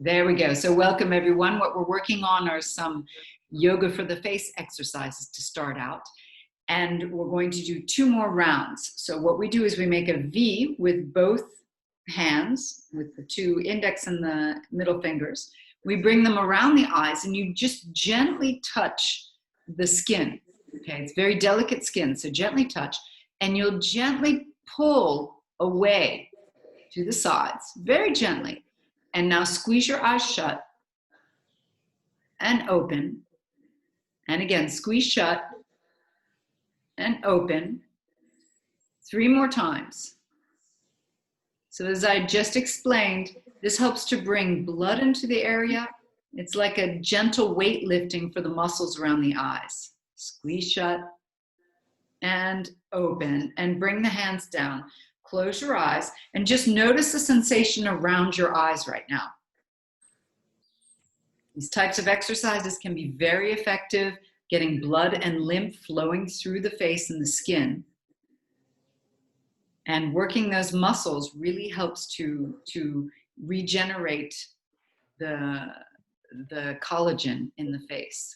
There we go. So welcome everyone. What we're working on are some yoga for the face exercises to start out. And we're going to do 2 more rounds. So what we do is we make a V with both hands, with the 2 index and the middle fingers. We bring them around the eyes and you just gently touch the skin. Okay, it's very delicate skin, so gently touch. And you'll gently pull away to the sides, very gently. And now squeeze your eyes shut and open. And again, squeeze shut and open 3 more times. So as I just explained, this helps to bring blood into the area. It's like a gentle weight lifting for the muscles around the eyes. Squeeze shut and open and bring the hands down. Close your eyes and just notice the sensation around your eyes right now. These types of exercises can be very effective, getting blood and lymph flowing through the face and the skin. And working those muscles really helps to regenerate the collagen in the face.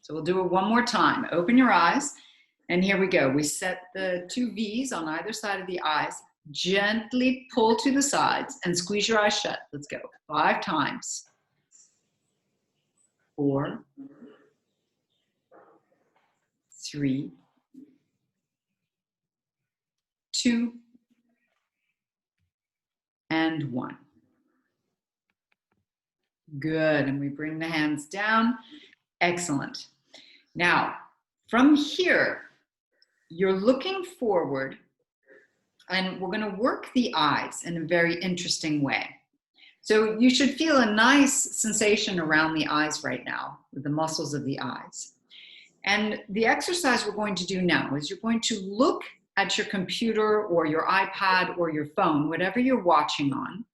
So we'll do it 1 more time. Open your eyes. And here we go. We set the 2 V's on either side of the eyes. Gently pull to the sides and squeeze your eyes shut. Let's go. 5 times. 4, 3, 2, and 1. Good. And we bring the hands down. Excellent. Now, from here, you're looking forward, and we're going to work the eyes in a very interesting way. So you should feel a nice sensation around the eyes right now with the muscles of the eyes. And the exercise we're going to do now is you're going to look at your computer or your iPad or your phone, whatever you're watching on.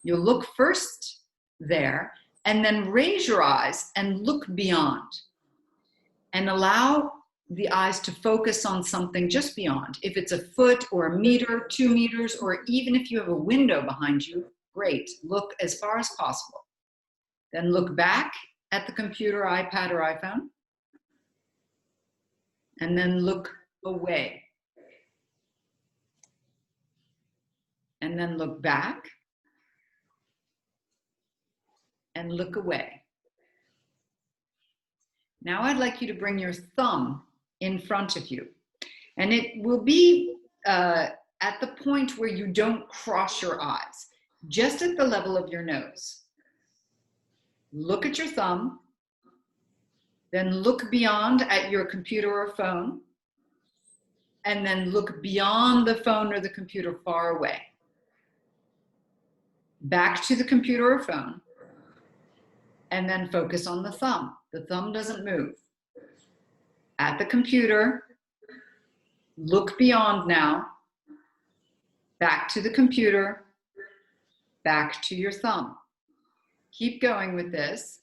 You'll look first there and then raise your eyes and look beyond and allow the eyes to focus on something just beyond. If it's a foot or a meter, 2 meters, or even if you have a window behind you, great. Look as far as possible. Then look back at the computer, iPad, or iPhone. And then look away. And then look back. And look away. Now I'd like you to bring your thumb in front of you. And it will be at the point where you don't cross your eyes, just at the level of your nose. Look at your thumb, then look beyond at your computer or phone, and then look beyond the phone or the computer far away. Back to the computer or phone, and then focus on the thumb. The thumb doesn't move. At the computer, look beyond now, back to the computer, back to your thumb. Keep going with this.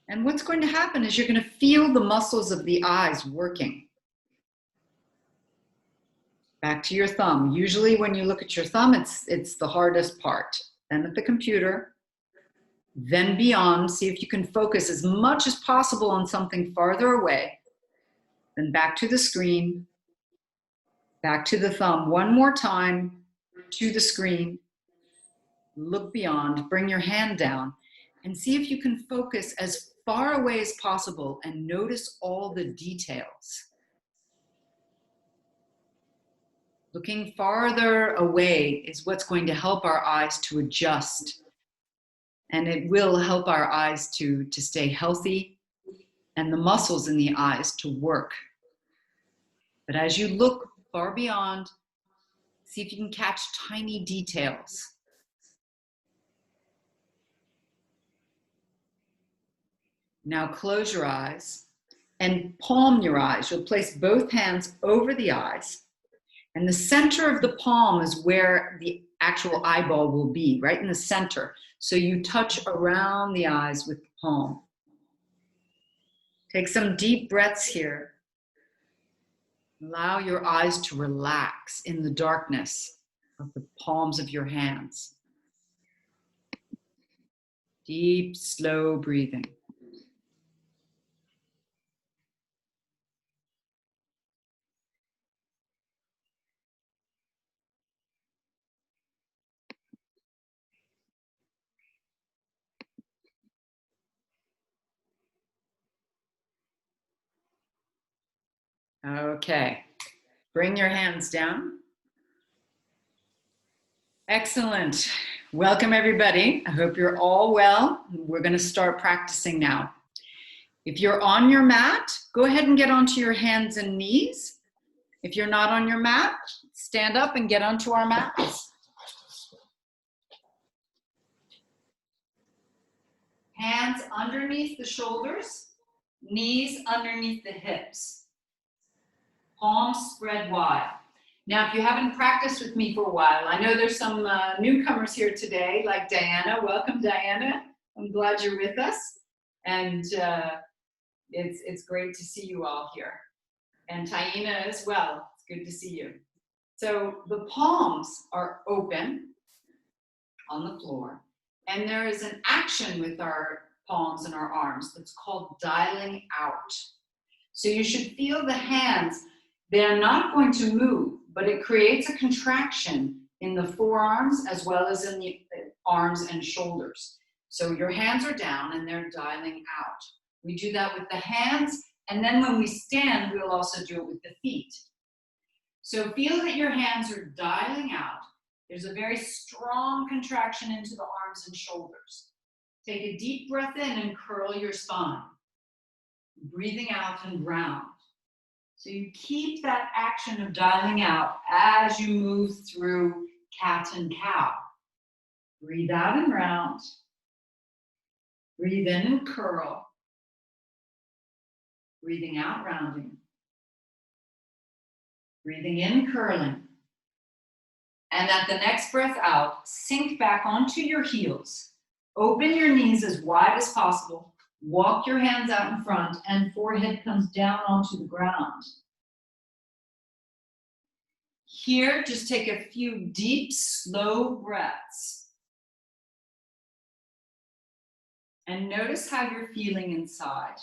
And what's going to happen is you're going to feel the muscles of the eyes working. Back to your thumb. Usually when you look at your thumb, it's the hardest part. Then at the computer, then beyond. See if you can focus as much as possible on something farther away. Then back to the screen, back to the thumb. 1 more time to the screen. Look beyond, bring your hand down, and see if you can focus as far away as possible and notice all the details. Looking farther away is what's going to help our eyes to adjust. And it will help our eyes to stay healthy and the muscles in the eyes to work. But as you look far beyond, see if you can catch tiny details. Now close your eyes and palm your eyes. You'll place both hands over the eyes. And the center of the palm is where the actual eyeball will be, right in the center. So you touch around the eyes with the palm. Take some deep breaths here. Allow your eyes to relax in the darkness of the palms of your hands. Deep, slow breathing. Okay, bring your hands down. Excellent. Welcome, everybody. I hope you're all well. We're going to start practicing now. If you're on your mat, go ahead and get onto your hands and knees. If you're not on your mat, stand up and get onto our mats. Hands underneath the shoulders, knees underneath the hips. Palms spread wide. Now, if you haven't practiced with me for a while, I know there's some newcomers here today, like Diana. Welcome, Diana. I'm glad you're with us. And it's great to see you all here. And Taina as well. It's good to see you. So the palms are open on the floor. And there is an action with our palms and our arms that's called dialing out. So you should feel the hands. They're not going to move, but it creates a contraction in the forearms as well as in the arms and shoulders. So your hands are down and they're dialing out. We do that with the hands, and then when we stand, we'll also do it with the feet. So feel that your hands are dialing out. There's a very strong contraction into the arms and shoulders. Take a deep breath in and curl your spine. Breathing out and round. So you keep that action of dialing out as you move through cat and cow. Breathe out and round. Breathe in and curl. Breathing out, rounding. Breathing in, curling. And at the next breath out, sink back onto your heels. Open your knees as wide as possible. Walk your hands out in front and forehead comes down onto the ground. Here, just take a few deep, slow breaths. And notice how you're feeling inside.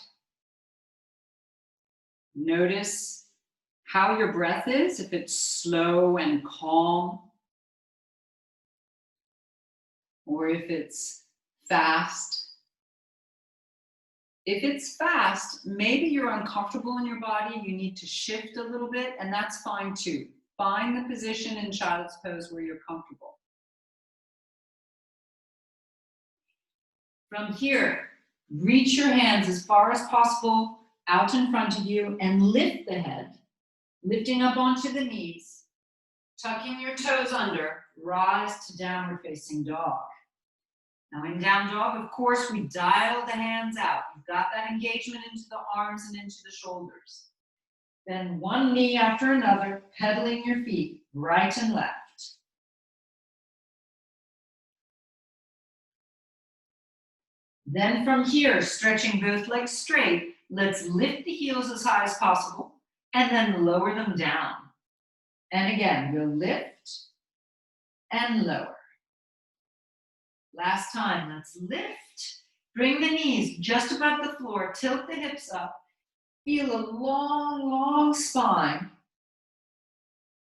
Notice how your breath is, if it's slow and calm, or if it's fast. If it's fast, maybe you're uncomfortable in your body, you need to shift a little bit, and that's fine too. Find the position in child's pose where you're comfortable. From here, reach your hands as far as possible out in front of you and lift the head, lifting up onto the knees, tucking your toes under, rise to downward facing dog. Now in down dog, of course, we dial the hands out. You've got that engagement into the arms and into the shoulders. Then one knee after another, pedaling your feet right and left. Then from here, stretching both legs straight, let's lift the heels as high as possible and then lower them down. And again, we'll lift and lower. Last time, let's lift. Bring the knees just above the floor, tilt the hips up. Feel a long, long spine.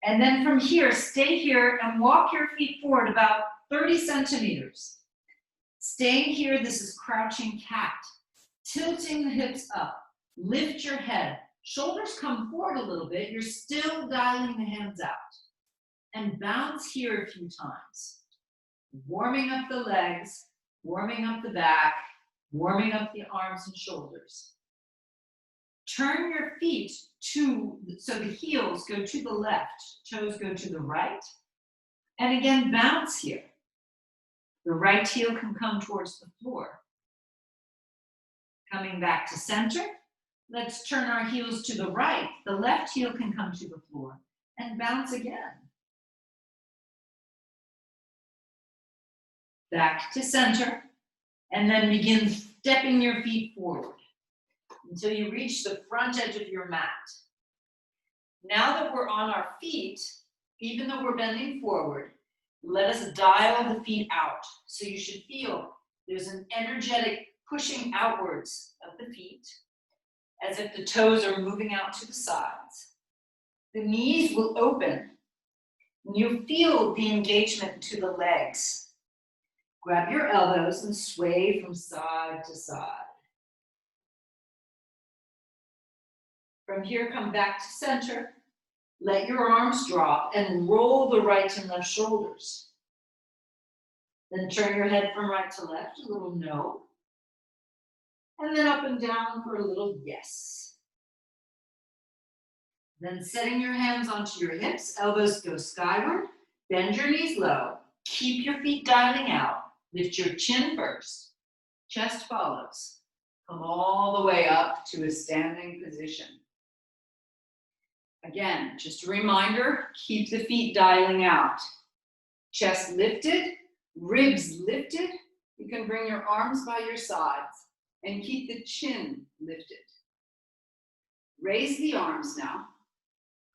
And then from here, stay here and walk your feet forward about 30 centimeters. Staying here, this is crouching cat. Tilting the hips up. Lift your head. Shoulders come forward a little bit. You're still dialing the hands out. And bounce here a few times. Warming up the legs, warming up the back, warming up the arms and shoulders. Turn your feet so the heels go to the left, toes go to the right. And again, bounce here. The right heel can come towards the floor. Coming back to center, let's turn our heels to the right. The left heel can come to the floor and bounce again. Back to center, and then begin stepping your feet forward until you reach the front edge of your mat. Now that we're on our feet, even though we're bending forward, let us dial the feet out. So you should feel There's an energetic pushing outwards of the feet, as if the toes are moving out to the sides. The knees will open, and you feel the engagement to the legs. Grab your elbows and sway from side to side. From here, come back to center. Let your arms drop and roll the right and left shoulders. Then turn your head from right to left, a little no. And then up and down for a little yes. Then setting your hands onto your hips, elbows go skyward, bend your knees low, keep your feet dialing out, lift your chin first, chest follows. Come all the way up to a standing position. Again, just a reminder, keep the feet dialing out. Chest lifted, ribs lifted. You can bring your arms by your sides and keep the chin lifted. Raise the arms now,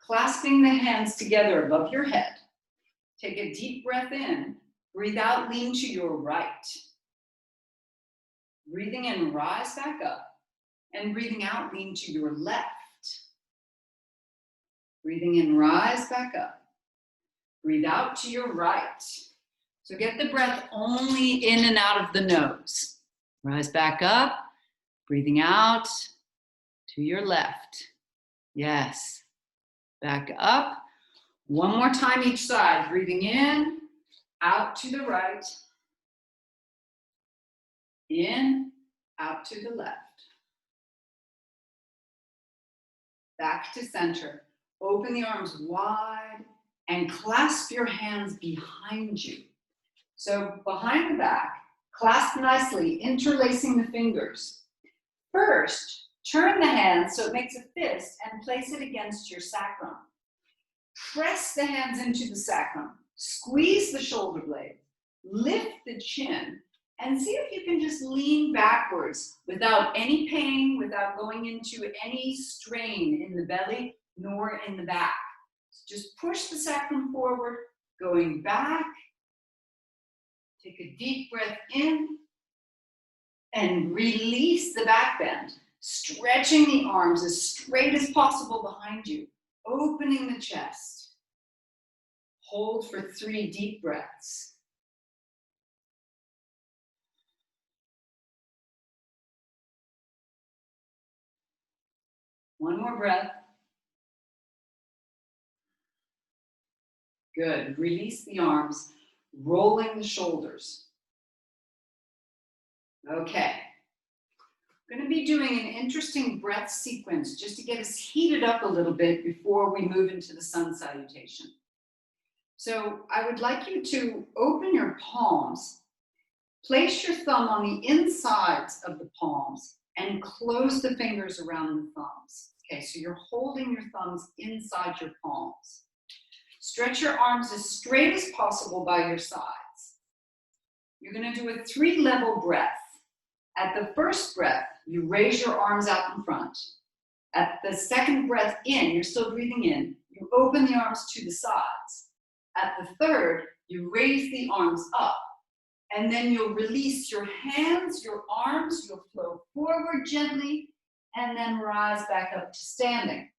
clasping the hands together above your head. Take a deep breath in, breathe out, lean to your right. Breathing in, rise back up, and breathing out, lean to your left. Breathing in, rise back up. Breathe out to your right. So get the breath only in and out of the nose. Rise back up, breathing out to your left. Yes. Back up. One more time each side. Breathing in, out to the right. In, out to the left. Back to center. Open the arms wide and clasp your hands behind you. So behind the back, clasp nicely, interlacing the fingers. First, turn the hands so it makes a fist and place it against your sacrum. Press the hands into the sacrum. Squeeze the shoulder blade. Lift the chin and see if you can just lean backwards without any pain, without going into any strain in the belly nor in the back. Just push the sacrum forward, going back. Take a deep breath in and release the back bend, stretching the arms as straight as possible behind you, opening the chest. Hold for 3 deep breaths. One more breath. Good. Release the arms, rolling the shoulders. Okay. We're going to be doing an interesting breath sequence just to get us heated up a little bit before we move into the sun salutation. So I would like you to open your palms, place your thumb on the insides of the palms, and close the fingers around the thumbs. Okay, so you're holding your thumbs inside your palms. Stretch your arms as straight as possible by your sides. You're going to do a 3-level breath. At the first breath, you raise your arms out in front. At the second breath in, you're still breathing in, you open the arms to the sides. At the third, you raise the arms up. And then you'll release your hands, your arms, you'll flow forward gently, and then rise back up to standing.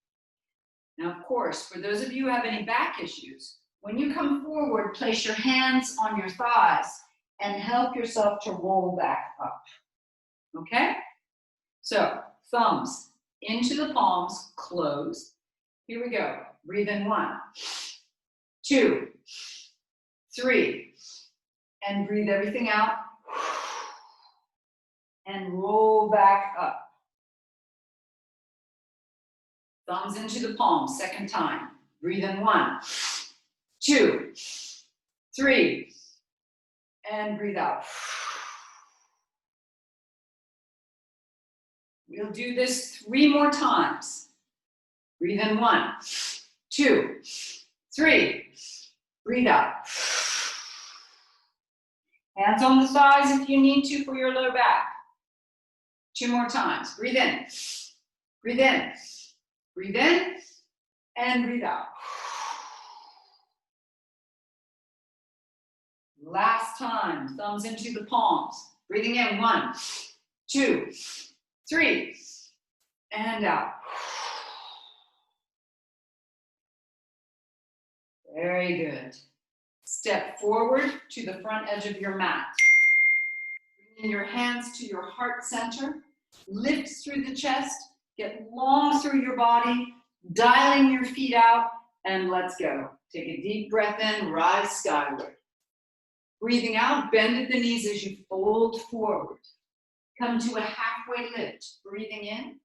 Now, of course, for those of you who have any back issues, when you come forward, place your hands on your thighs and help yourself to roll back up. Okay? So, thumbs into the palms, close. Here we go. Breathe in 1, 2, 3, and breathe everything out. And roll back up. Thumbs into the palms, second time. Breathe in 1, 2, 3, and breathe out. We'll do this 3 more times. Breathe in 1, 2, 3, breathe out. Hands on the thighs if you need to for your low back. 2 more times. Breathe in, breathe in. Breathe in and breathe out. Last time, thumbs into the palms. Breathing in, 1, 2, 3, and out. Very good. Step forward to the front edge of your mat. Bring your hands to your heart center. Lift through the chest. Get long through your body. Dialing your feet out. And let's go. Take a deep breath in. Rise skyward. Breathing out. Bend at the knees as you fold forward. Come to a halfway lift. Breathing in.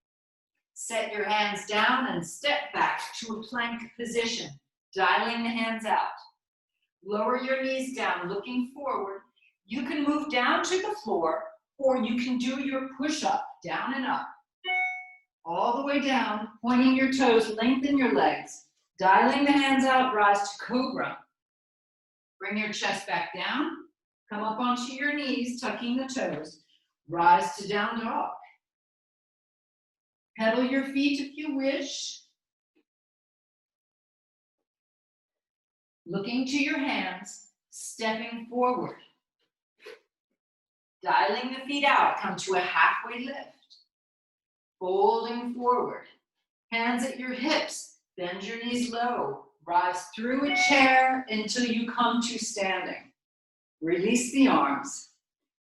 Set your hands down and step back to a plank position. Dialing the hands out. Lower your knees down, looking forward. You can move down to the floor, or you can do your push-up, down and up. All the way down, pointing your toes, lengthen your legs. Dialing the hands out, rise to cobra. Bring your chest back down. Come up onto your knees, tucking the toes. Rise to down dog. Pedal your feet if you wish. Looking to your hands, stepping forward. Dialing the feet out, come to a halfway lift. Folding forward. Hands at your hips, bend your knees low. Rise through a chair until you come to standing. Release the arms,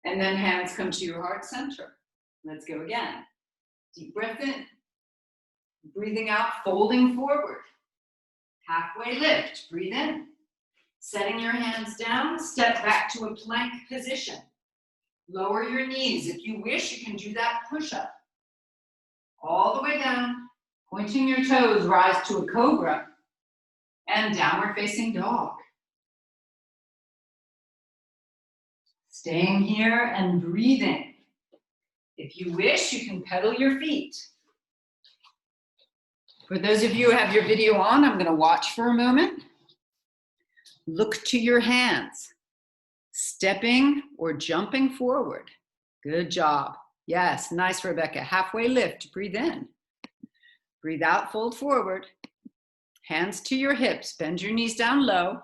and then hands come to your heart center. Let's go again. Deep breath in. Breathing out, folding forward. Halfway lift, breathe in. Setting your hands down, step back to a plank position. Lower your knees. If you wish, you can do that push-up. All the way down, pointing your toes, rise to a cobra, and downward facing dog. Staying here and breathing. If you wish, you can pedal your feet. For those of you who have your video on, I'm going to watch for a moment. Look to your hands, stepping or jumping forward. Good job. Yes, nice, Rebecca. Halfway lift, breathe in. Breathe out, fold forward. Hands to your hips, bend your knees down low,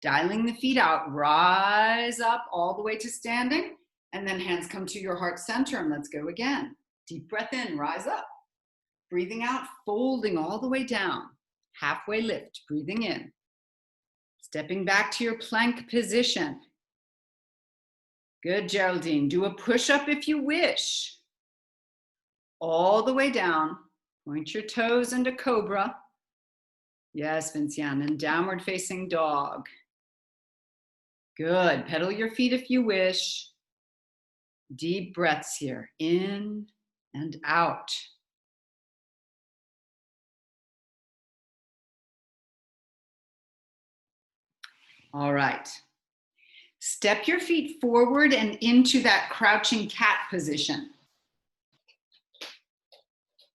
dialing the feet out, rise up all the way to standing, and then hands come to your heart center, and let's go again. Deep breath in, rise up. Breathing out, folding all the way down. Halfway lift, breathing in. Stepping back to your plank position. Good, Geraldine. Do a push-up if you wish. All the way down. Point your toes into cobra. Yes, Vincian. And downward facing dog. Good. Pedal your feet if you wish. Deep breaths here. In and out. All right. Step your feet forward and into that crouching cat position.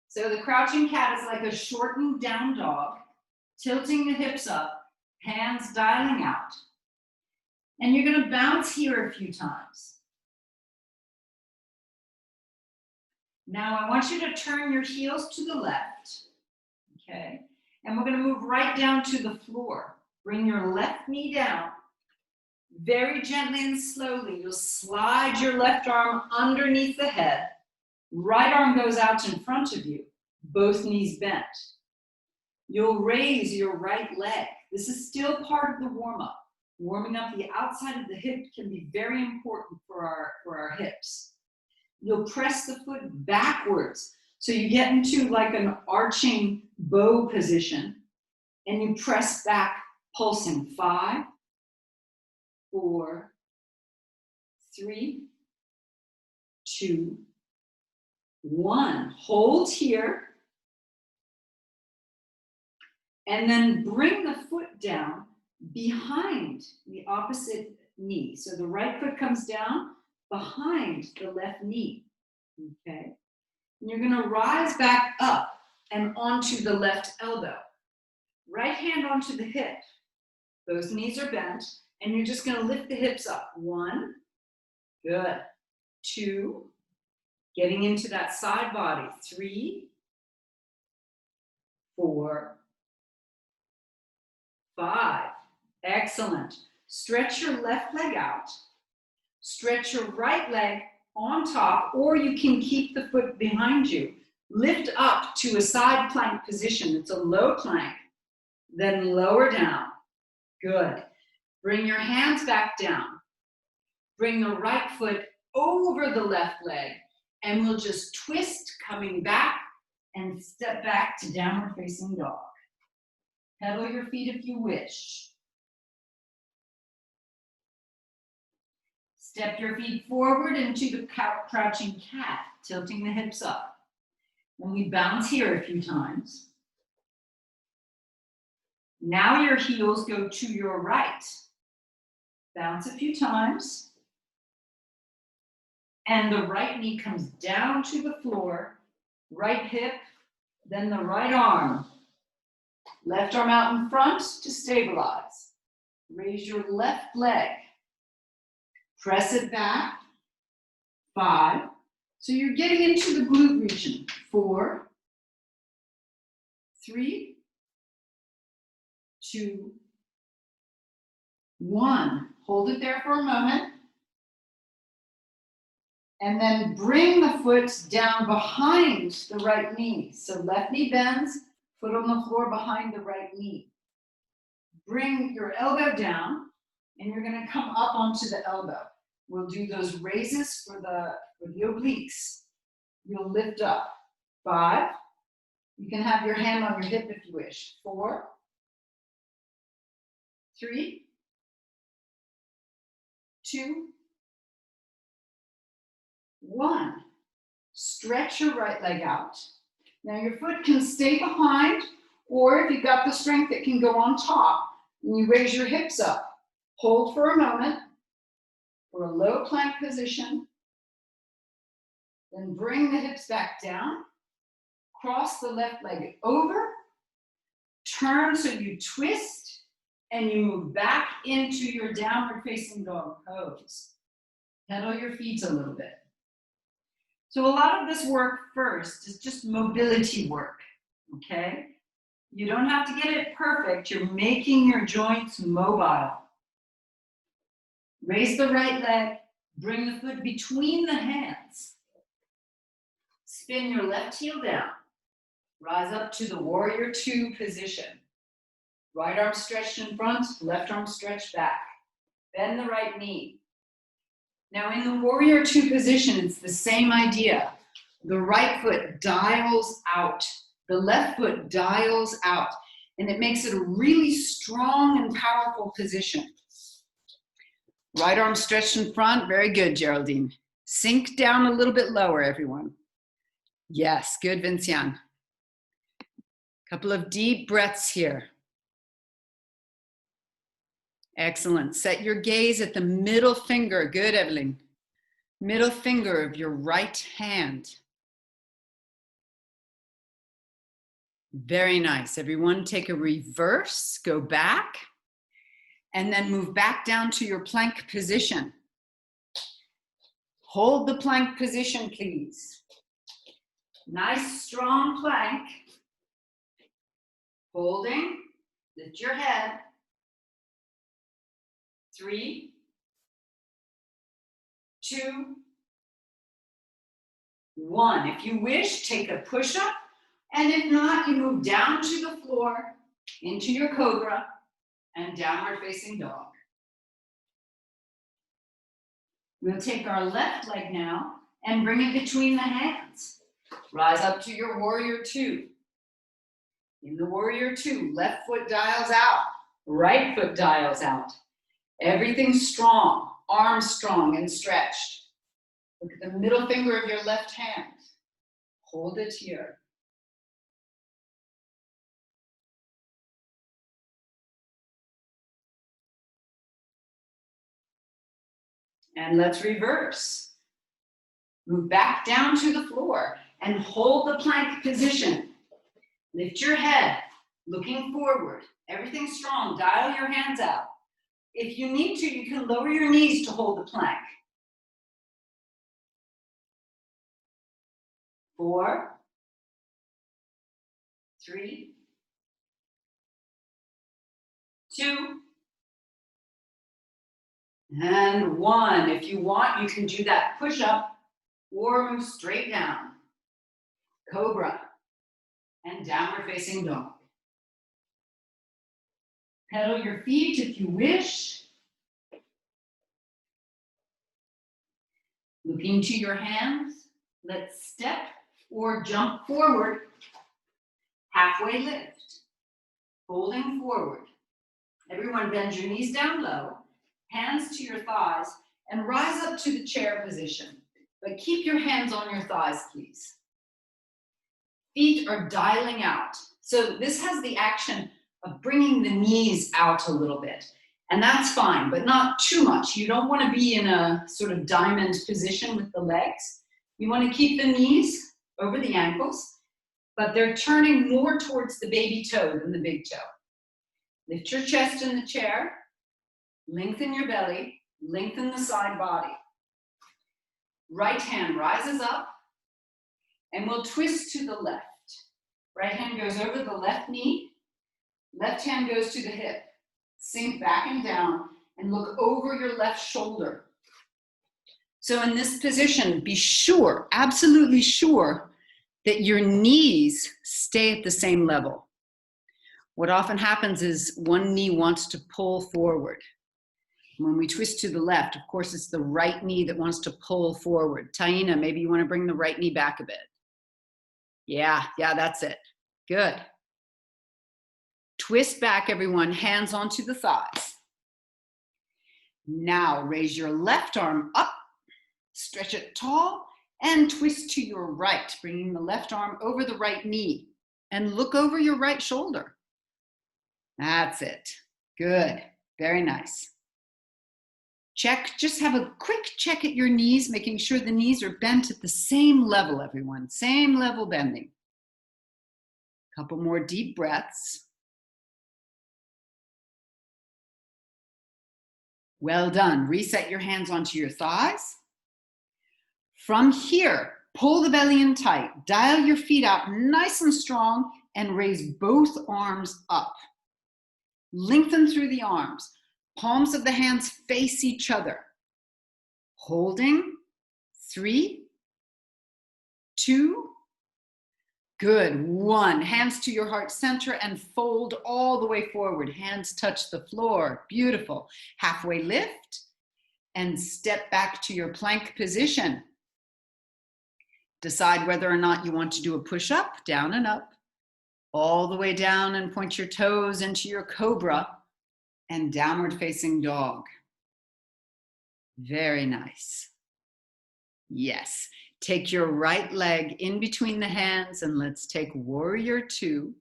So the crouching cat is like a shortened down dog, tilting the hips up, hands dialing out. And you're going to bounce here a few times. Now I want you to turn your heels to the left, okay? And we're going to move right down to the floor. Bring your left knee down. Very gently and slowly, you'll slide your left arm underneath the head. Right arm goes out in front of you, both knees bent. You'll raise your right leg. This is still part of the warm-up. Warming up the outside of the hip can be very important for our hips. You'll press the foot backwards. So you get into like an arching bow position and you press back, pulsing 5, 4, 3, 2, 1. Hold here. And then bring the foot down behind the opposite knee. So the right foot comes down behind the left knee. Okay. And you're going to rise back up and onto the left elbow. Right hand onto the hip. Those knees are bent. And you're just going to lift the hips up. 1. Good. 2. Getting into that side body. 3. 4. 5. Excellent. Stretch your left leg out. Stretch your right leg on top, or you can keep the foot behind you. Lift up to a side plank position. It's a low plank. Then lower down. Good. Bring your hands back down. Bring the right foot over the left leg, and we'll just twist coming back and step back to downward facing dog. Pedal your feet if you wish. Step your feet forward into the crouching cat, tilting the hips up. And we bounce here a few times. Now your heels go to your right. Bounce a few times. And the right knee comes down to the floor, right hip, then the right arm. Left arm out in front to stabilize. Raise your left leg. Press it back. 5. So you're getting into the glute region. 4, 3, 2, 1. Hold it there for a moment. And then bring the foot down behind the right knee. So left knee bends, foot on the floor behind the right knee. Bring your elbow down, and you're going to come up onto the elbow. We'll do those raises for the obliques. You'll lift up. 5. You can have your hand on your hip if you wish. 4, 3, 2, 1. Stretch your right leg out. Now your foot can stay behind, or if you've got the strength, it can go on top. And you raise your hips up. Hold for a moment for a low plank position. Then bring the hips back down. Cross the left leg over. Turn so you twist, and you move back into your downward facing dog pose. Pedal your feet a little bit. So a lot of this work first is just mobility work, okay? You don't have to get it perfect. You're making your joints mobile. Raise the right leg. Bring the foot between the hands. Spin your left heel down. Rise up to the warrior 2 position. Right arm stretched in front, left arm stretched back. Bend the right knee. Now in the warrior 2 position, it's the same idea. The right foot dials out. The left foot dials out. And it makes it a really strong and powerful position. Right arm stretched in front. Very good, Geraldine. Sink down a little bit lower, everyone. Yes, good, Vincian. Couple of deep breaths here. Excellent. Set your gaze at the middle finger. Good, Evelyn. Middle finger of your right hand. Very nice. Everyone take a reverse, go back, and then move back down to your plank position. Hold the plank position, please. Nice, strong plank. Holding, lift your head. 3, 2, 1. If you wish, take a push-up. And if not, you move down to the floor, into your cobra, and downward facing dog. We'll take our left leg now and bring it between the hands. Rise up to your warrior 2. In the warrior 2, left foot dials out, right foot dials out. Everything's strong, arms strong and stretched. Look at the middle finger of your left hand. Hold it here. And let's reverse. Move back down to the floor and hold the plank position. Lift your head, looking forward. Everything's strong. Dial your hands out. If you need to, you can lower your knees to hold the plank. 4, 3, 2, and 1. If you want, you can do that push-up or move straight down. Cobra and downward facing dog. Pedal your feet if you wish. Looking to your hands, let's step or jump forward. Halfway lift, folding forward. Everyone bend your knees down low, hands to your thighs, and rise up to the chair position. But keep your hands on your thighs, please. Feet are dialing out. So this has the action of bringing the knees out a little bit. And that's fine, but not too much. You don't want to be in a sort of diamond position with the legs. You want to keep the knees over the ankles, but they're turning more towards the baby toe than the big toe. Lift your chest in the chair, lengthen your belly, lengthen the side body. Right hand rises up, and we'll twist to the left. Right hand goes over the left knee, left hand goes to the hip. Sink back and down and look over your left shoulder. So in this position, be sure, absolutely sure, that your knees stay at the same level. What often happens is one knee wants to pull forward. When we twist to the left, of course, it's the right knee that wants to pull forward. Taina, maybe you want to bring the right knee back a bit. Yeah, that's it. Good. Twist back, everyone, hands onto the thighs. Now raise your left arm up, stretch it tall, and twist to your right, bringing the left arm over the right knee. And look over your right shoulder. That's it. Good. Very nice. Check, just have a quick check at your knees, making sure the knees are bent at the same level, everyone. Same level bending. Couple more deep breaths. Well done. Reset your hands onto your thighs. From here, pull the belly in tight. Dial your feet out nice and strong and raise both arms up. Lengthen through the arms. Palms of the hands face each other. Holding. 3, 2, good. 1. Hands to your heart center and fold all the way forward. Hands touch the floor. Beautiful. Halfway lift and step back to your plank position. Decide whether or not you want to do a push-up, down and up, all the way down and point your toes into your cobra and downward facing dog. Very nice. Yes. Take your right leg in between the hands and let's take warrior 2.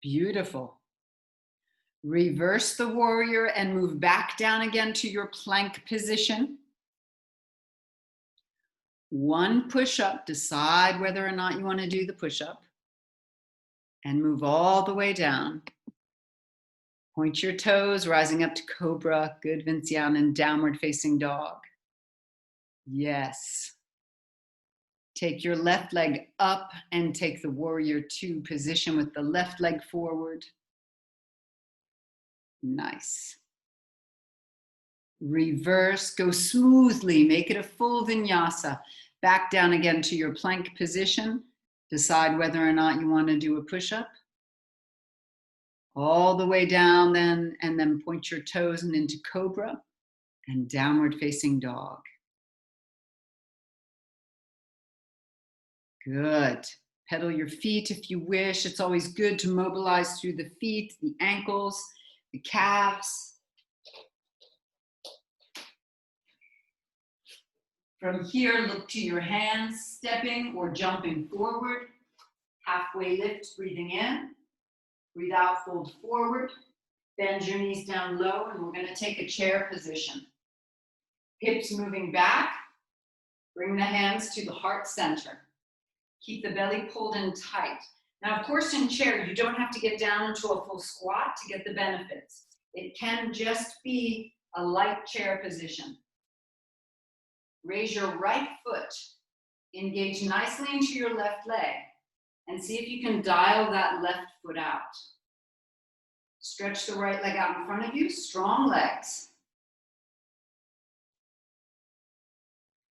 Beautiful. Reverse the warrior and move back down again to your plank position. 1 push-up. Decide whether or not you want to do the push-up. And move all the way down. Point your toes, rising up to cobra, good Vinyasa, and downward facing dog. Yes. Take your left leg up and take the warrior 2 position with the left leg forward. Nice. Reverse, go smoothly, make it a full vinyasa. Back down again to your plank position. Decide whether or not you want to do a push-up. All the way down then, and then point your toes and into cobra and downward facing dog. Good. Pedal your feet if you wish. It's always good to mobilize through the feet, the ankles, the calves. From here, look to your hands, stepping or jumping forward. Halfway lift, breathing in. Breathe out, fold forward. Bend your knees down low, and we're going to take a chair position. Hips moving back. Bring the hands to the heart center. Keep the belly pulled in tight. Now, of course, in chair, you don't have to get down into a full squat to get the benefits. It can just be a light chair position. Raise your right foot. Engage nicely into your left leg. And see if you can dial that left foot out. Stretch the right leg out in front of you. Strong legs.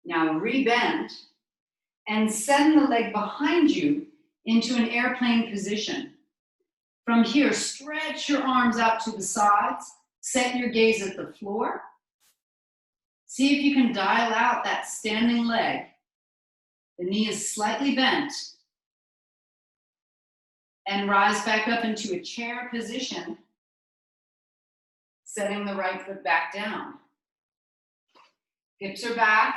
Now rebend and send the leg behind you into an airplane position. From here, stretch your arms out to the sides, set your gaze at the floor. See if you can dial out that standing leg. The knee is slightly bent. And rise back up into a chair position, setting the right foot back down. Hips are back,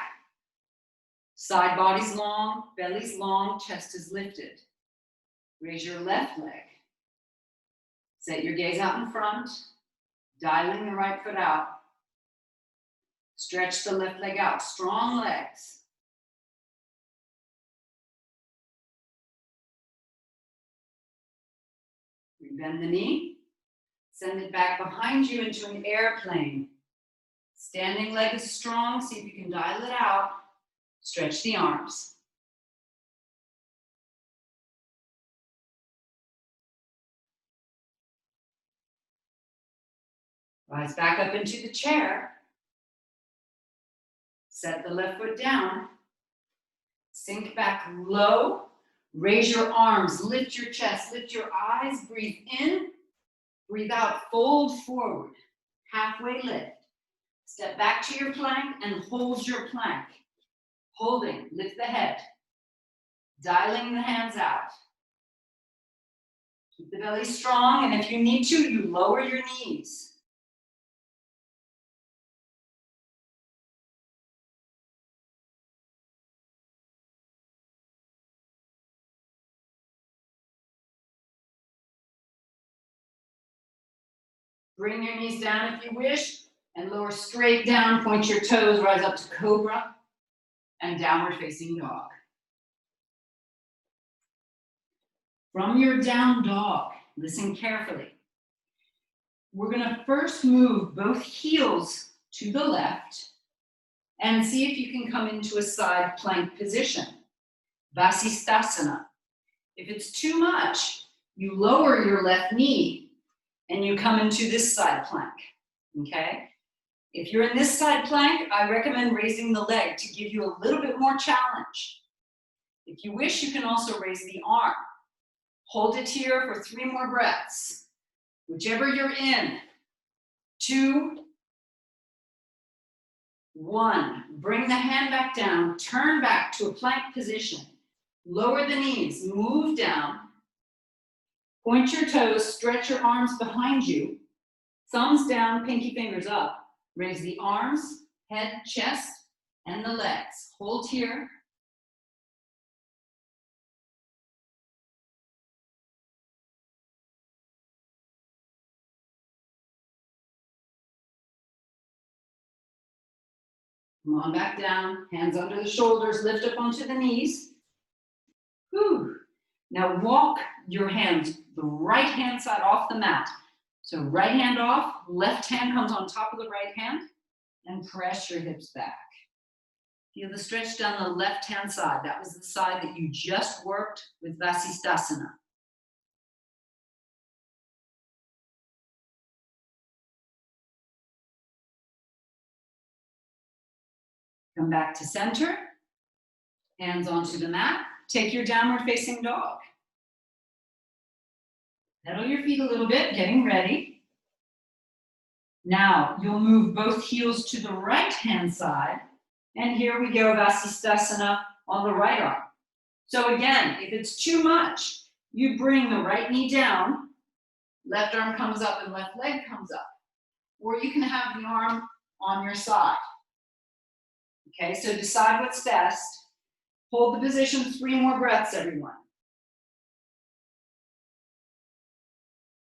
side body's long, belly's long, chest is lifted. Raise your left leg. Set your gaze out in front, dialing the right foot out. Stretch the left leg out, strong legs. Bend the knee, send it back behind you into an airplane. Standing leg is strong, see if you can dial it out. Stretch the arms. Rise back up into the chair. Set the left foot down. Sink back low. Raise your arms, lift your chest, lift your eyes, breathe in, breathe out, fold forward, halfway lift. Step back to your plank and hold your plank. Holding, lift the head, dialing the hands out. Keep the belly strong, and if you need to, you lower your knees. Bring your knees down if you wish, and lower straight down, point your toes, rise up to cobra, and downward facing dog. From your down dog, listen carefully. We're gonna first move both heels to the left and see if you can come into a side plank position, Vasisthasana. If it's too much, you lower your left knee and you come into this side plank, okay? If you're in this side plank, I recommend raising the leg to give you a little bit more challenge. If you wish, you can also raise the arm. Hold it here for 3 more breaths. Whichever you're in. 2, 1. Bring the hand back down, turn back to a plank position. Lower the knees, move down. Point your toes, stretch your arms behind you. Thumbs down, pinky fingers up. Raise the arms, head, chest, and the legs. Hold here. Come on back down, hands under the shoulders, lift up onto the knees. Whew. Now walk your hands, the right hand side off the mat. So right hand off, left hand comes on top of the right hand, and press your hips back. Feel the stretch down the left hand side. That was the side that you just worked with Vasisthasana. Come back to center, hands onto the mat. Take your downward facing dog. Pedal your feet a little bit, getting ready. Now, you'll move both heels to the right hand side. And here we go, Vasisthasana on the right arm. So again, if it's too much, you bring the right knee down, left arm comes up and left leg comes up. Or you can have the arm on your side. Okay, so decide what's best. Hold the position 3 more breaths, everyone.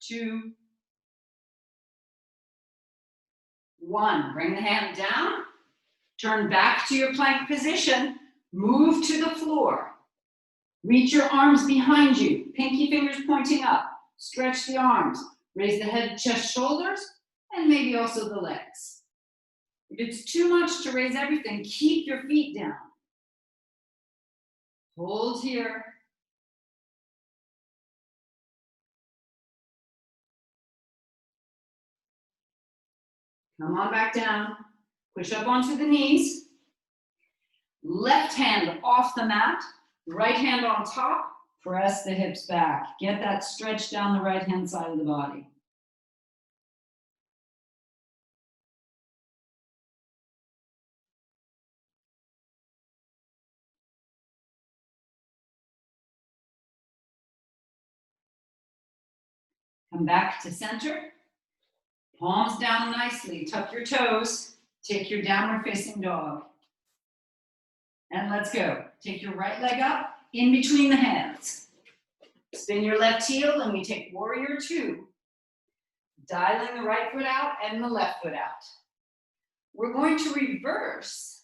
2, 1. Bring the hand down. Turn back to your plank position. Move to the floor. Reach your arms behind you. Pinky fingers pointing up. Stretch the arms. Raise the head, chest, shoulders, and maybe also the legs. If it's too much to raise everything, keep your feet down. Hold here. Come on back down. Push up onto the knees. Left hand off the mat, right hand on top, press the hips back. Get that stretch down the right hand side of the body. Come back to center. Palms down nicely. Tuck your toes. Take your downward facing dog. And let's go. Take your right leg up in between the hands. Spin your left heel and we take warrior two. Dialing the right foot out and the left foot out. We're going to reverse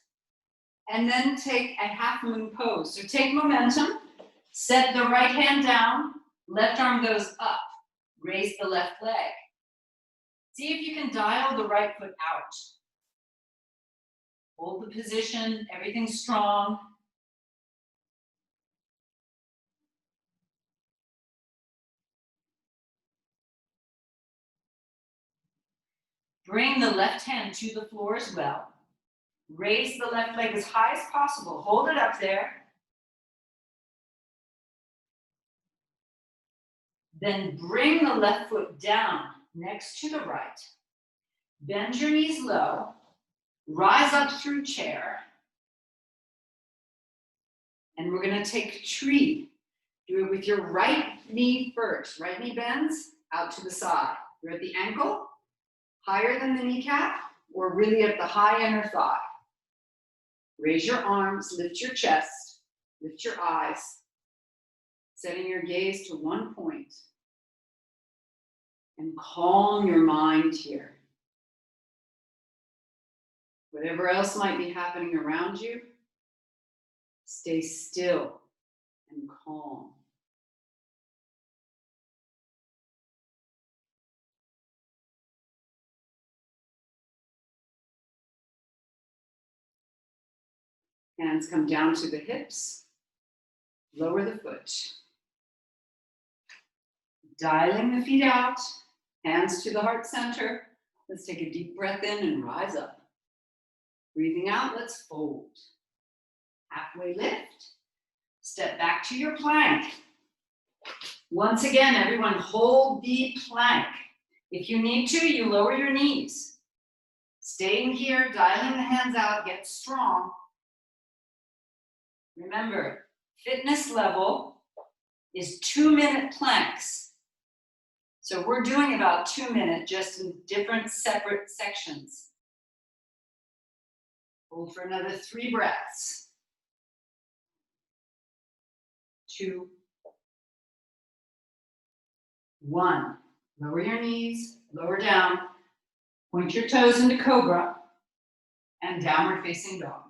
and then take a half moon pose. So take momentum, set the right hand down, left arm goes up, raise the left leg. See if you can dial the right foot out. Hold the position, everything's strong. Bring the left hand to the floor as well. Raise the left leg as high as possible. Hold it up there. Then bring the left foot down next to the right. Bend your knees low. Rise up through chair. And we're going to take tree. Do it with your right knee first. Right knee bends out to the side. You're at the ankle, higher than the kneecap, or really at the high inner thigh. Raise your arms, lift your chest, lift your eyes, setting your gaze to one point. And calm your mind here. Whatever else might be happening around you, stay still and calm. Hands come down to the hips. Lower the foot. Dialing the feet out. Hands to the heart center. Let's take a deep breath in and rise up. Breathing out, let's fold. Halfway lift. Step back to your plank. Once again, everyone, hold the plank. If you need to, you lower your knees. Staying here, dialing the hands out, get strong. Remember, fitness level is 2-minute planks. So we're doing about 2 minutes, just in different separate sections. Hold for another 3 breaths. 2, 1. Lower your knees, lower down. Point your toes into cobra and downward facing dog.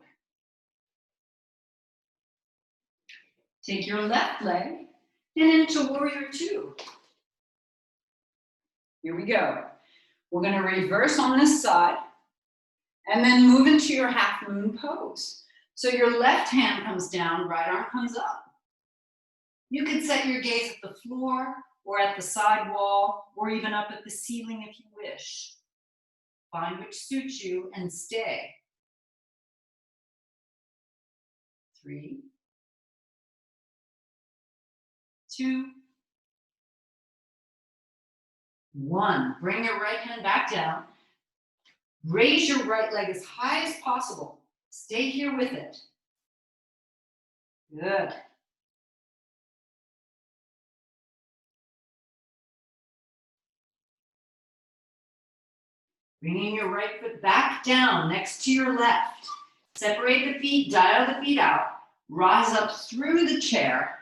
Take your left leg and into warrior two. Here we go. We're going to reverse on this side and then move into your half moon pose. So your left hand comes down, right arm comes up. You can set your gaze at the floor or at the side wall or even up at the ceiling if you wish. Find which suits you and stay. 3, 2, 1. Bring your right hand back down. Raise your right leg as high as possible. Stay here with it. Good. Bringing your right foot back down next to your left. Separate the feet, dial the feet out. Rise up through the chair.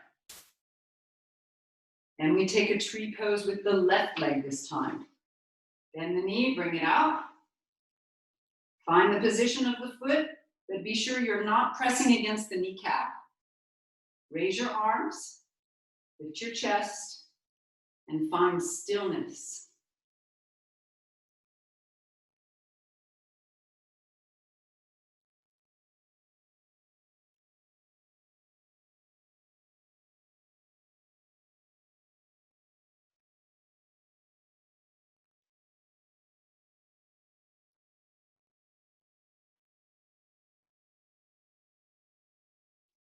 And we take a tree pose with the left leg this time. Bend the knee, bring it out. Find the position of the foot, but be sure you're not pressing against the kneecap. Raise your arms, lift your chest, and find stillness.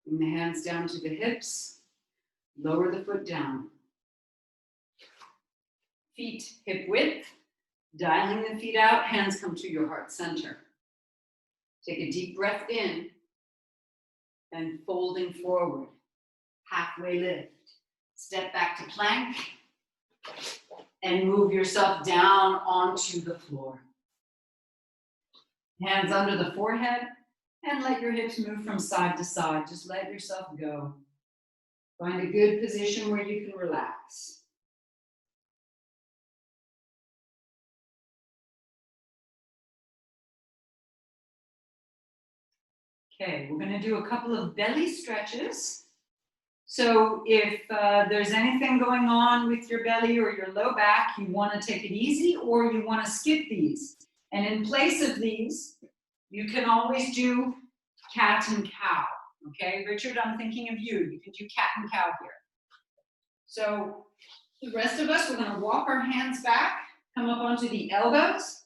Bring the hands down to the hips. Lower the foot down. Feet hip width. Dialing the feet out, hands come to your heart center. Take a deep breath in and folding forward. Halfway lift. Step back to plank and move yourself down onto the floor. Hands under the forehead and let your hips move from side to side. Just let yourself go. Find a good position where you can relax. Okay, we're going to do a couple of belly stretches. So if there's anything going on with your belly or your low back, you want to take it easy or you want to skip these. And in place of these, you can always do cat and cow. Okay, Richard, I'm thinking of you. You can do cat and cow here. So the rest of us, we're going to walk our hands back, come up onto the elbows,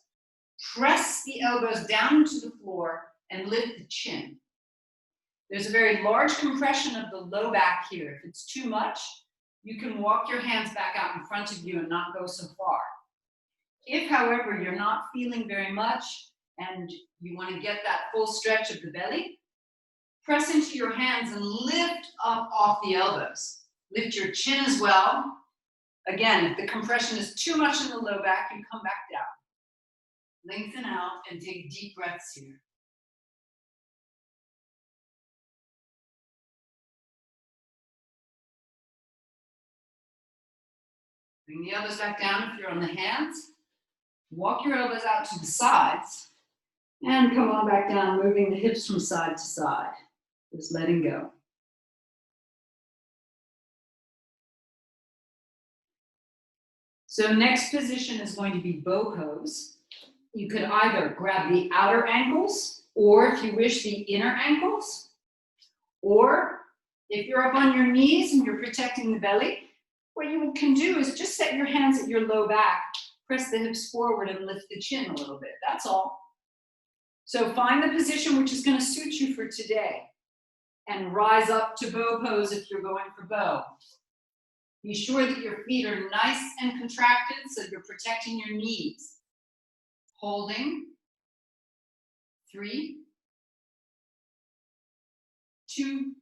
press the elbows down into the floor, and lift the chin. There's a very large compression of the low back here. If it's too much, you can walk your hands back out in front of you and not go so far. If, however, you're not feeling very much and you want to get that full stretch of the belly, press into your hands and lift up off the elbows. Lift your chin as well. Again, if the compression is too much in the low back, you come back down. Lengthen out and take deep breaths here. Bring the elbows back down if you're on the hands. Walk your elbows out to the sides. And come on back down, moving the hips from side to side. Just letting go. So next position is going to be bow pose. You could either grab the outer ankles, or if you wish, the inner ankles. Or if you're up on your knees and you're protecting the belly, what you can do is just set your hands at your low back, press the hips forward and lift the chin a little bit. That's all. So find the position which is going to suit you for today and rise up to bow pose if you're going for bow. Be sure that your feet are nice and contracted so you're protecting your knees. Holding. 3, 2,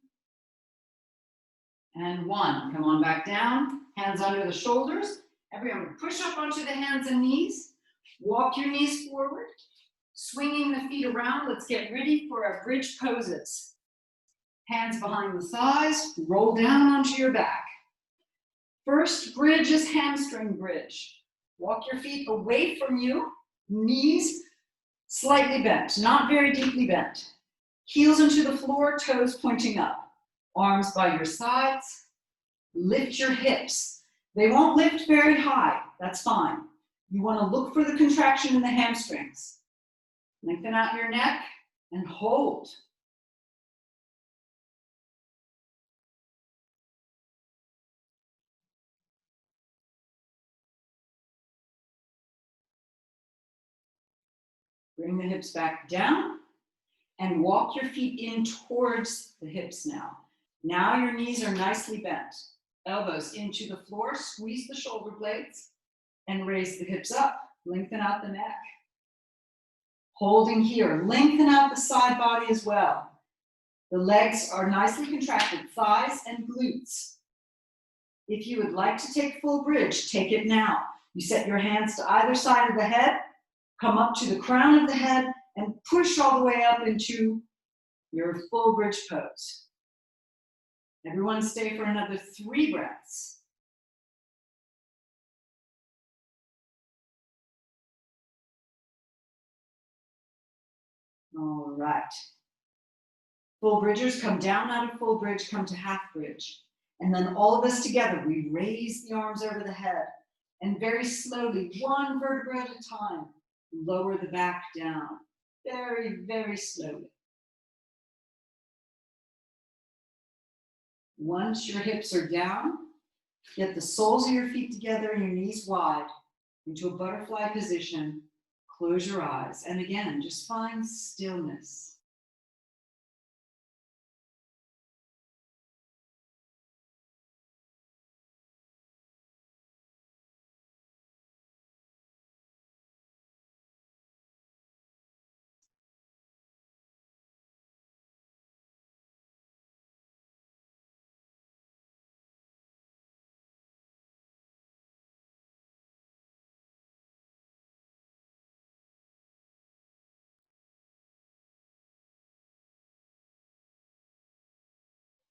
and 1. Come on back down. Hands under the shoulders. Everyone push up onto the hands and knees. Walk your knees forward. Swinging the feet around. Let's get ready for our bridge poses. Hands behind the thighs. Roll down onto your back. First bridge is hamstring bridge. Walk your feet away from you. Knees slightly bent, not very deeply bent. Heels into the floor, toes pointing up. Arms by your sides. Lift your hips. They won't lift very high. That's fine. You want to look for the contraction in the hamstrings. Lengthen out your neck and hold. Bring the hips back down and walk your feet in towards the hips now. Now your knees are nicely bent. Elbows into the floor, squeeze the shoulder blades and raise the hips up. Lengthen out the neck. Holding here, lengthen out the side body as well. The legs are nicely contracted, thighs and glutes. If you would like to take full bridge, take it now. You set your hands to either side of the head, come up to the crown of the head, and push all the way up into your full bridge pose. Everyone stay for another 3 breaths. All right. Full bridgers, come down out of full bridge, come to half bridge. And then all of us together, we raise the arms over the head. And very slowly, 1 vertebra at a time, lower the back down. Very, very slowly. Once your hips are down, get the soles of your feet together and your knees wide into a butterfly position. Close your eyes. And again, just find stillness.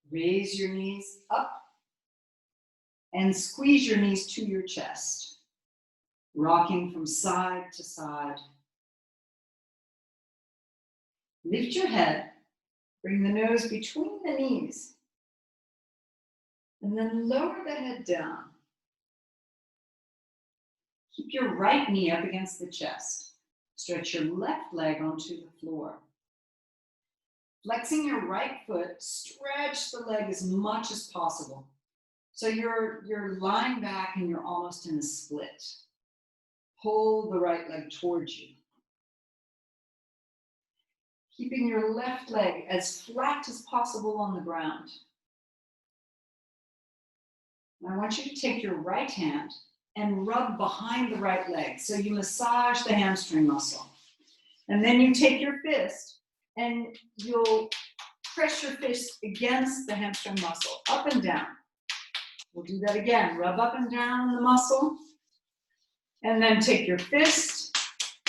Raise your knees up and squeeze your knees to your chest, rocking from side to side. Lift your head, bring the nose between the knees, and then lower the head down. Keep your right knee up against the chest. Stretch your left leg onto the floor. Flexing your right foot, stretch the leg as much as possible. So you're lying back and you're almost in a split. Pull the right leg towards you. Keeping your left leg as flat as possible on the ground. And I want you to take your right hand and rub behind the right leg. So you massage the hamstring muscle. And then you take your fist and you'll press your fist against the hamstring muscle, up and down. We'll do that again. Rub up and down the muscle. And then take your fist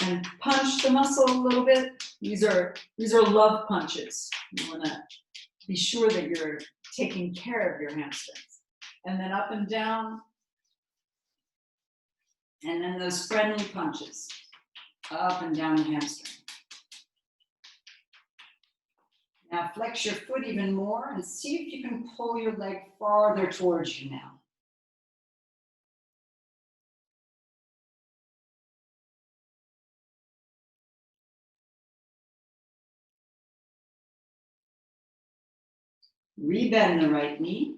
and punch the muscle a little bit. These are love punches. You want to be sure that you're taking care of your hamstrings. And then up and down. And then those friendly punches. Up and down the hamstring. Now flex your foot even more and see if you can pull your leg farther towards you now. Rebend the right knee.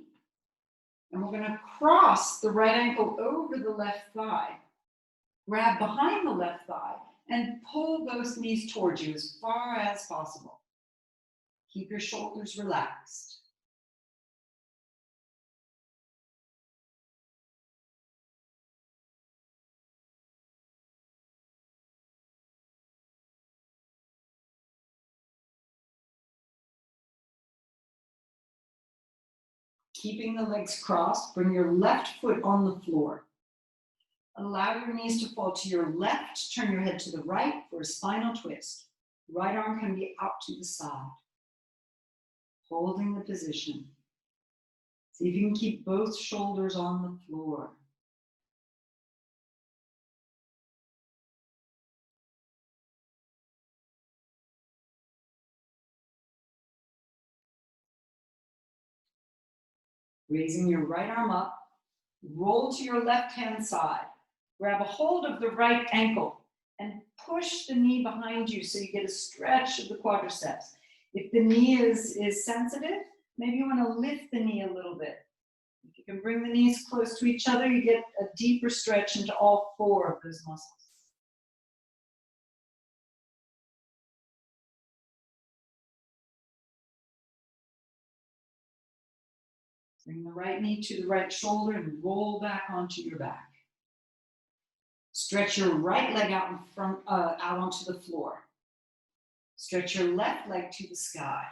And we're going to cross the right ankle over the left thigh. Grab behind the left thigh and pull those knees towards you as far as possible. Keep your shoulders relaxed. Keeping the legs crossed, bring your left foot on the floor. Allow your knees to fall to your left. Turn your head to the right for a spinal twist. Right arm can be out to the side. Holding the position. See if you can keep both shoulders on the floor. Raising your right arm up, roll to your left hand side. Grab a hold of the right ankle and push the knee behind you so you get a stretch of the quadriceps. If the knee is sensitive, maybe you want to lift the knee a little bit. If you can bring the knees close to each other, you get a deeper stretch into all four of those muscles. Bring the right knee to the right shoulder and roll back onto your back. Stretch your right leg out in front, out onto the floor. Stretch your left leg to the sky.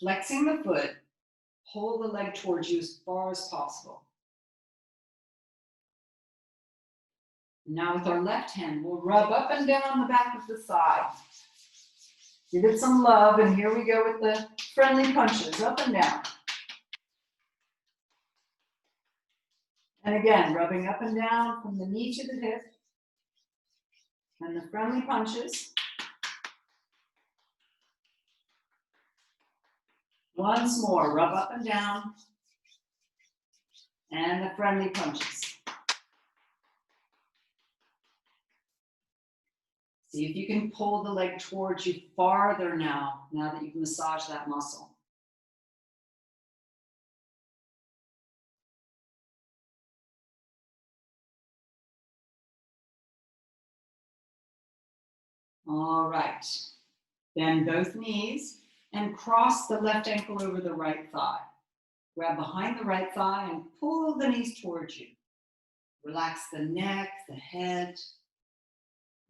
Flexing the foot, pull the leg towards you as far as possible. Now with our left hand, we'll rub up and down the back of the thigh. Give it some love, and here we go with the friendly punches, up and down. And again, rubbing up and down from the knee to the hip. And the friendly punches. Once more, rub up and down. And the friendly punches. See if you can pull the leg towards you farther now that you've massaged that muscle. All right. Bend both knees and cross the left ankle over the right thigh. Grab behind the right thigh and pull the knees towards you. Relax the neck, the head.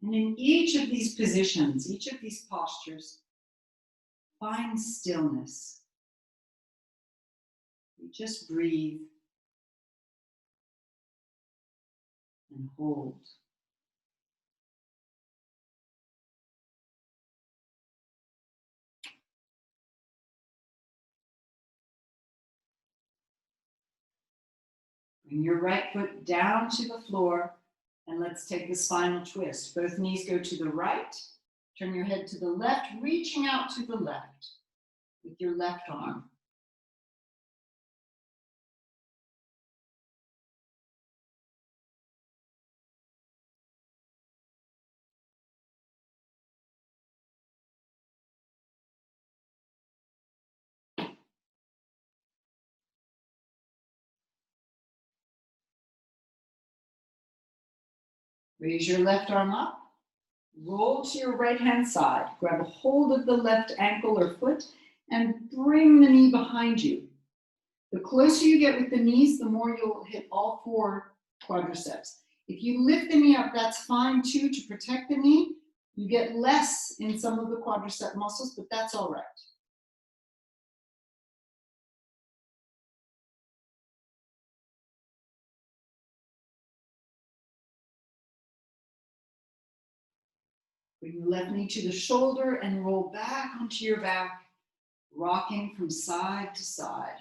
And in each of these positions, each of these postures, find stillness. You just breathe and hold. Bring your right foot down to the floor, and let's take the spinal twist. Both knees go to the right. Turn your head to the left, reaching out to the left with your left arm. Raise your left arm up. Roll to your right hand side. Grab a hold of the left ankle or foot and bring the knee behind you. The closer you get with the knees, the more you'll hit all four quadriceps. If you lift the knee up, that's fine too to protect the knee. You get less in some of the quadricep muscles, but that's all right. Bring the left knee to the shoulder and roll back onto your back, rocking from side to side.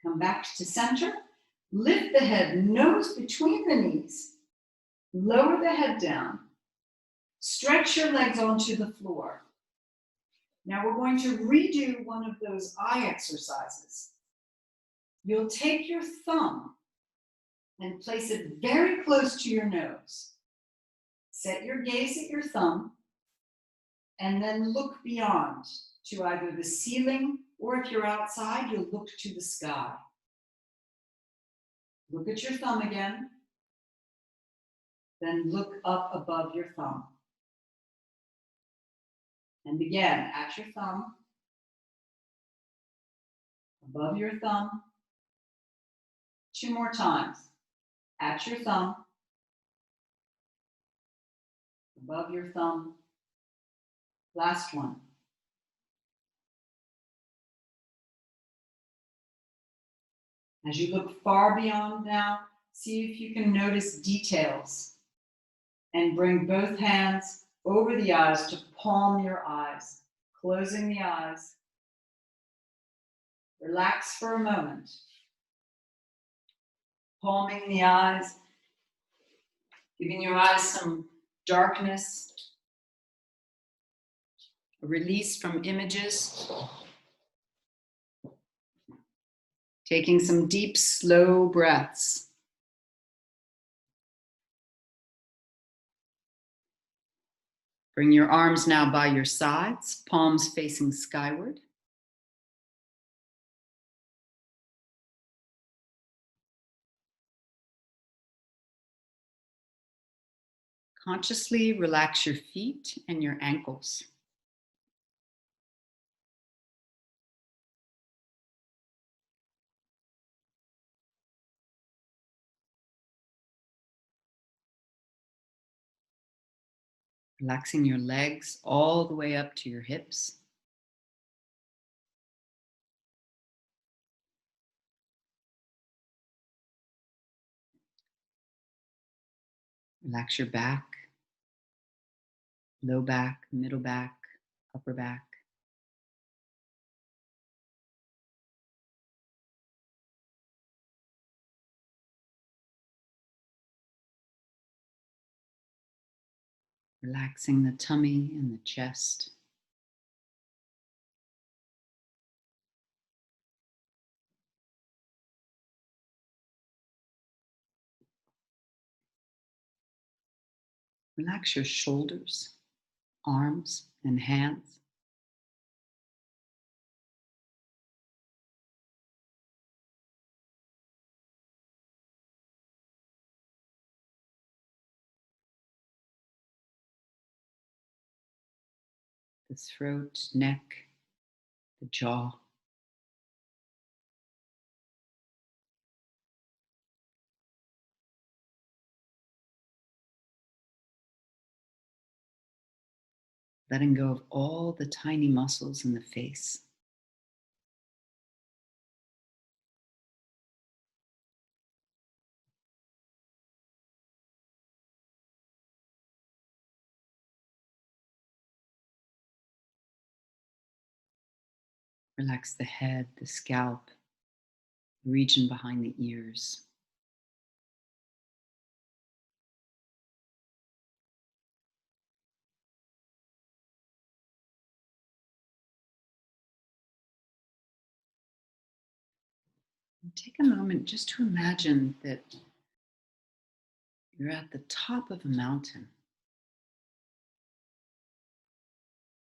Come back to center. Lift the head, nose between the knees. Lower the head down. Stretch your legs onto the floor. Now we're going to redo one of those eye exercises. You'll take your thumb and place it very close to your nose. Set your gaze at your thumb and then look beyond to either the ceiling, or if you're outside, you'll look to the sky. Look at your thumb again, then look up above your thumb. And again, at your thumb, above your thumb. 2 more times. At your thumb, above your thumb. Last one. As you look far beyond now, see if you can notice details and bring both hands over the eyes to palm your eyes, closing the eyes. Relax for a moment. Palming the eyes, giving your eyes some darkness, a release from images. Taking some deep, slow breaths. Bring your arms now by your sides, palms facing skyward. Consciously relax your feet and your ankles. Relaxing your legs all the way up to your hips. Relax your back, low back, middle back, upper back. Relaxing the tummy and the chest. Relax your shoulders, arms, and hands. The throat, neck, the jaw. Letting go of all the tiny muscles in the face. Relax the head, the scalp, region behind the ears. And take a moment just to imagine that you're at the top of a mountain,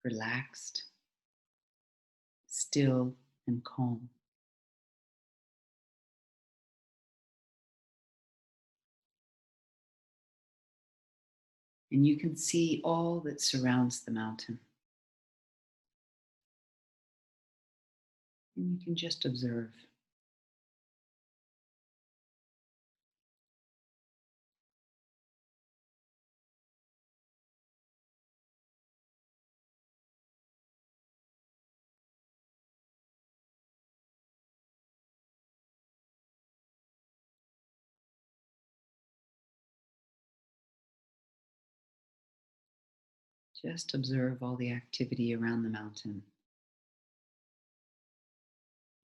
relaxed, still, and calm. And you can see all that surrounds the mountain. And you can just observe. Just observe all the activity around the mountain.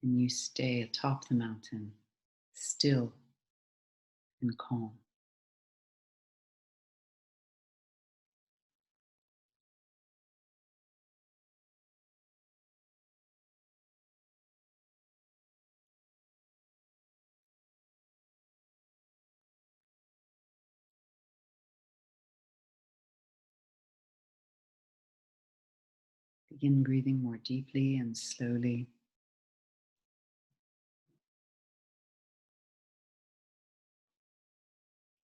And you stay atop the mountain, still and calm. Begin breathing more deeply and slowly.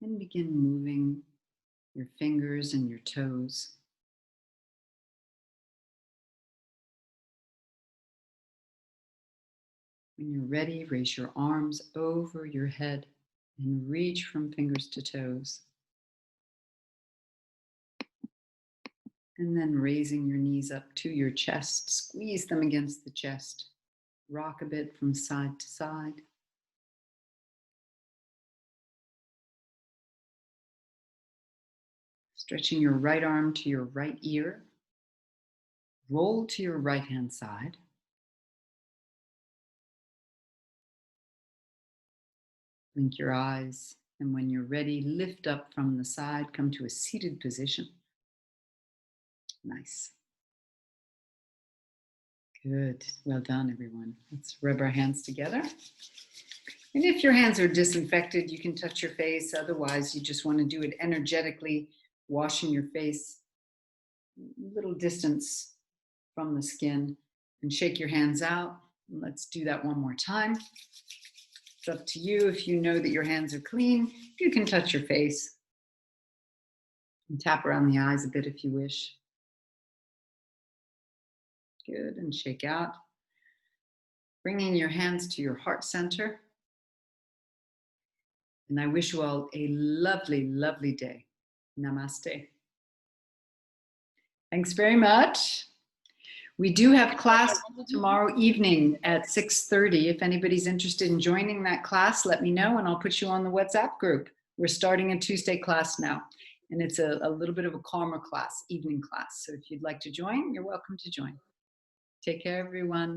And begin moving your fingers and your toes. When you're ready, raise your arms over your head and reach from fingers to toes. And then raising your knees up to your chest, squeeze them against the chest. Rock a bit from side to side. Stretching your right arm to your right ear. Roll to your right hand side. Blink your eyes. And when you're ready, lift up from the side, come to a seated position. Nice. Good. Well done, everyone. Let's rub our hands together. And if your hands are disinfected, you can touch your face. Otherwise, you just want to do it energetically, washing your face a little distance from the skin, and shake your hands out. Let's do that one more time. It's up to you. If you know that your hands are clean, you can touch your face and tap around the eyes a bit if you wish. Good. And shake out. Bringing your hands to your heart center. And I wish you all a lovely, lovely day. Namaste. Thanks very much. We do have class tomorrow evening at 6:30. If anybody's interested in joining that class, let me know and I'll put you on the WhatsApp group. We're starting a Tuesday class now, and it's a little bit of a calmer class, evening class. So if you'd like to join, you're welcome to join. Take care, everyone.